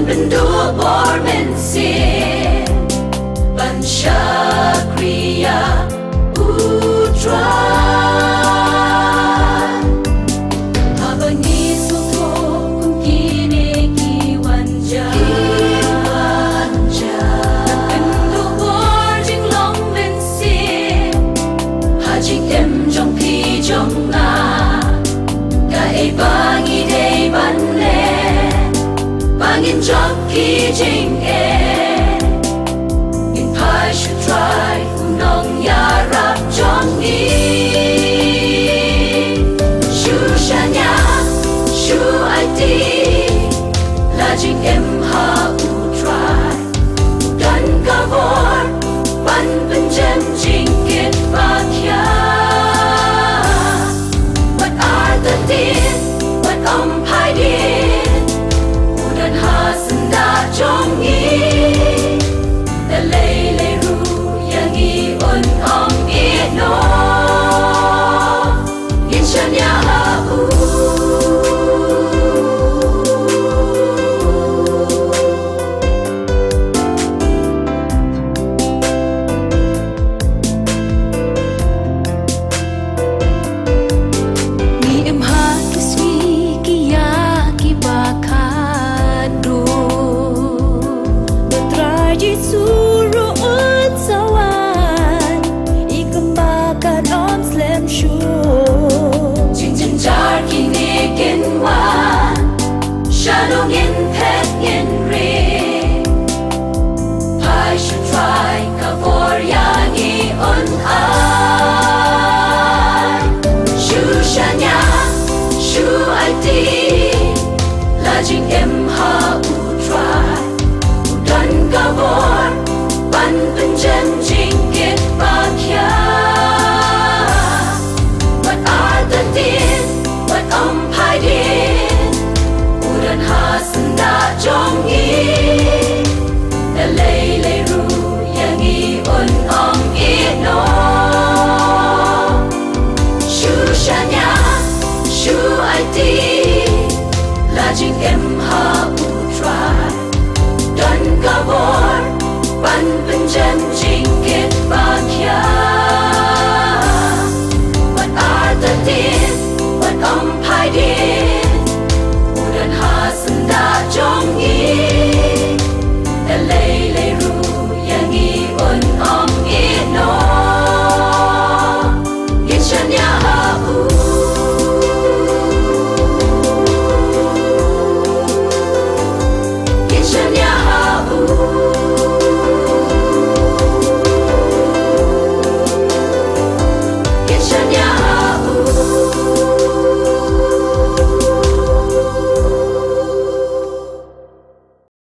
Bendua bor mensin Pancakriya Putra Abangi sulto kung kinikiwanja Bendua bor jinglong mensin Hajing em jong pi jong na Kae bangi day banle Bangin jok ki jing In pai should try Unong ya rap jong Shu shanya Shu ID La jing em ha u try Dan kavor Ban penjem jing kit ba kya What are the din What pai din Dan hasanda jongi The lele ru yang i un no Yin shanya ha Ni em ha kiswi kiya ki baka Suruh sawan Ikembakan om slam show Jing jing jar kini kenwan Shanong in pet in re I should try Kavor yang i on I Shu shanya Shu ID La jing em ha u try Dan kavor Ban penjem jingkit bakya What are the din What pai din Udan hasanda jongi The lele ru yang i un no Shu shanya Shu ID La jing em ha u try Dan kavor Ban penjem